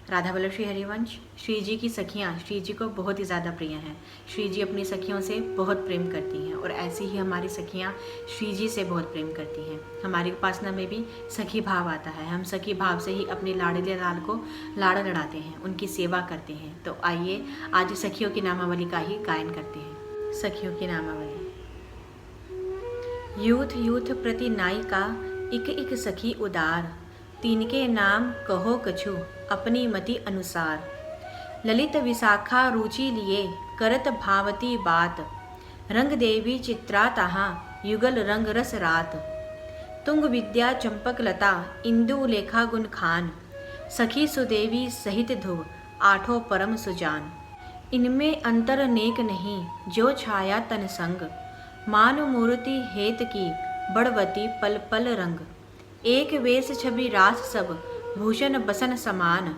राधा वल्लभ श्री हरिवंश। श्री जी की सखियाँ श्री जी को बहुत ही ज़्यादा प्रिय हैं। श्री जी अपनी सखियों से बहुत प्रेम करती हैं और ऐसी ही हमारी सखियाँ श्री जी से बहुत प्रेम करती हैं। हमारी उपासना में भी सखी भाव आता है। हम सखी भाव से ही अपने लाडले लाल को लाड़ लड़ाते हैं, उनकी सेवा करते हैं। तो आइए आज सखियों की नामावली का ही गायन करते हैं। सखियों की नामावली। यूथ यूथ प्रति नायिका इक इक सखी उदार, तिनके नाम कहो कछु अपनी मति अनुसार। ललित विशाखा रुचि लिए करत भावती बात, रंग देवी चित्रा तहाँ युगल रंग रस रात। तुंग विद्या चंपक लता इंदु लेखा गुण खान, सखी सुदेवी सहित ध्रुव आठों परम सुजान। इनमें अंतर नेक नहीं जो छाया तन संग, मान मूर्ति हेत की बड़वती पल पल रंग। एक वेश छवि रास सब भूषण बसन समान,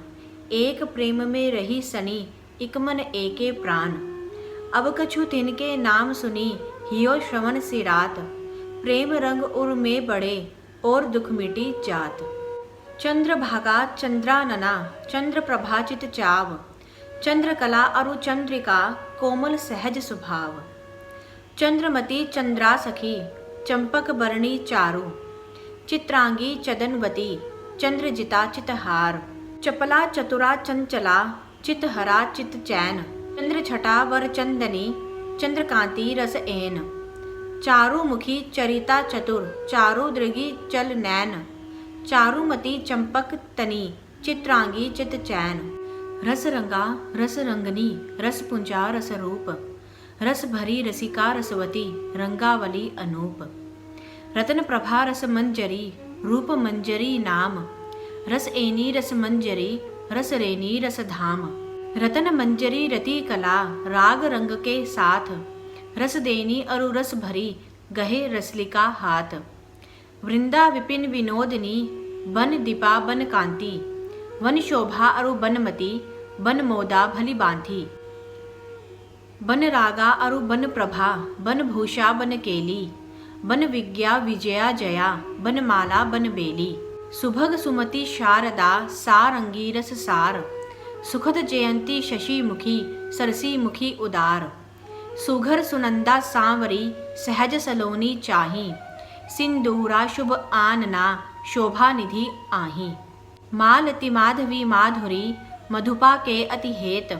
एक प्रेम में रही सनी इक मन एके प्राण। अब कछु तिनके नाम सुनी हियो श्रवण सिरात, प्रेम रंग उर में बढ़े और दुख मिटी जात। चंद्र भागा चंद्रानना चंद्र प्रभाचित चाव, चंद्रकला अरु चंद्रिका कोमल सहज स्वभाव। चंद्रमती चंद्रा सखी चंपक बरणी चारु, चित्रांगी चदनवती चंद्रजिता चितहार। चपला चतुरा चंचला चितहरा चित चैन, चंद्र छटा वर चंदनी चंद्रकांति रस एन। चारुमुखी चरिता चतुर चारु दृगी चल नैन, चारुमती चंपक तनी चित्रांगी चित चैन। रस रंगा रस रंगनी रस पुंजा रस रूप, रस भरी रसिका रसवती रंगावली अनूप। रतन प्रभा रस मंजरी रूप मंजरी नाम, रस एनी रस मंजरी रस रेनी रस धाम। रतन मंजरी रति कला राग रंग के साथ, रस देनी अरु रस भरी गहे रसलिका हाथ। वृंदा विपिन विनोदनी बन दीपा बन कांति, वन शोभा अरु बनमती बन मोदा भली बांधी। बन रागा अरु बन प्रभा बन भूषा बन केली, बन विज्ञा विजया जया बन माला बन बेली। सुभग सुमति शारदा सारंगी रस सार, सुखद जयंती शशि मुखी सरसी मुखी उदार। सुघर सुनंदा सांवरी सहज सलोनी चाही, सिंदूरा शुभ आनना शोभा निधि आही। मालती माधवी माधुरी मधुपा के अति हेत,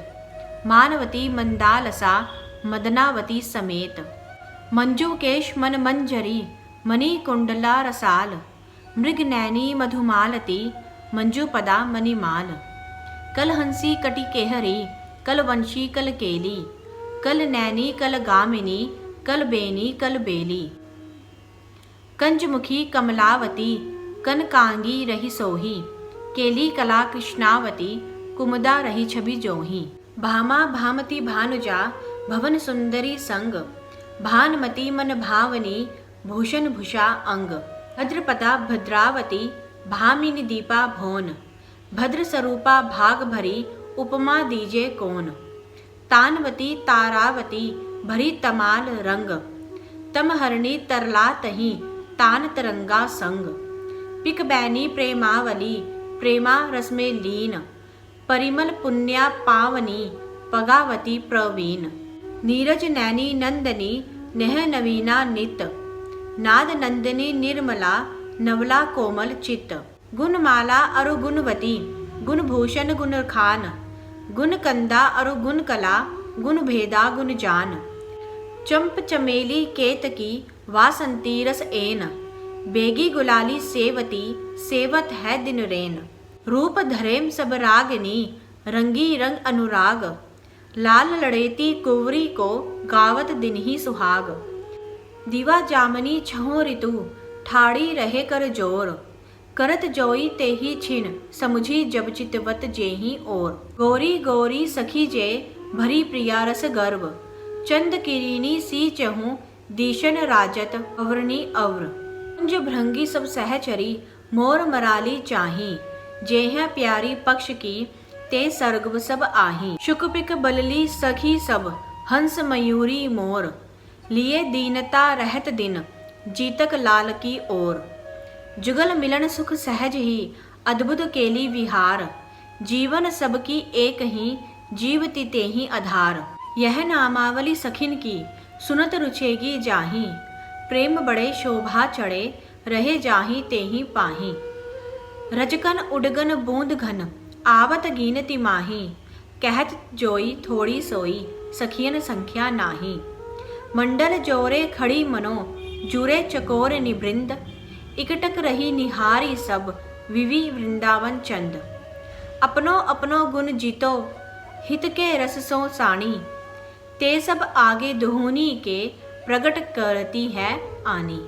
मानवती मंदालसा मदनावती समेत। मंजूकेश मन मंजरी मणि कुंडला रसाल, मृग नैनी मधुमालती मंजूपदा मणिमाल। कल हंसी कटि केहरी कल वंशी कल केली, कल नैनी कल गामिनी कल बेनी कल बेली। कंजमुखी कमलावती कनकांगी रही सोही, केली कला कृष्णावती कुमुदा रही छवि जोही। भामा भामती भानुजा भवन सुंदरी संग, भानमती मन भावनी भूषण भूषा अंग। भद्रपदा भद्रावती भामिनी दीपा भोन, भद्र स्वरूपा भाग भरी उपमा दीजे कौन। तानवती तारावती भरी तमाल रंग, तमहरणी तरला तही तान तरंगा संग। पिक बैनी प्रेमावली प्रेमा रस में लीन, परिमल पुण्या पावनी पगावती प्रवीण। नीरज नैनी नंदनी नेह नवीना नित, नाद नंदिनी निर्मला नवला कोमल चित्त। गुणमाला अरु गुणवती गुणभूषण गुण खान, गुण कंदा अरु गुण कला गुण भेदा गुण जान। चंप चमेली केतकी वासंती रस एन, बेगी गुलाली सेवती सेवत है दिन रेन। रूप धरेम सब रागिनी रंगी रंग अनुराग, लाल लड़ेती कुंवरी को गावत दिन ही सुहाग। दीवा जामनी छहों ऋतु ठाड़ी रहे कर जोर, करत जोई ते ही छिन समुझी जब चितवत जेही ओर। गोरी गोरी सखी जे भरी प्रिया रस गर्व, चंद किरीनी सी चहूँ दीशन राजत अवरणी अव्र। कुंज भृंगी सब सहचरी मोर मराली चाही, जेह प्यारी पक्ष की ते सर्गव सब आही। शुकपिक बलली सखी सब हंस मयूरी मोर, लिए दीनता रहत दिन जीतक लाल की ओर। जुगल मिलन सुख सहज ही अद्भुत केली विहार, जीवन सबकी एक ही, जीवति ते ही आधार। यह नामावली सखिन की, सुनत रुचेगी जाही। प्रेम बड़े शोभा चढ़े, रहे जाही ते ही पाही। रजकन उडगन बूंद घन, आवत गिनति माही। कहत जोई थोड़ी सोई, सखियन संख्या नाही। मंडल जोरे खड़ी मनो, जुरे चकोर निवृंद। इकटक रही निहारी सब, विवि वृंदावन चंद। अपनो अपनो गुण जीतो, हित के रस सो साणी। ते सब आगे दुहूनी के, प्रगट करती है आनी।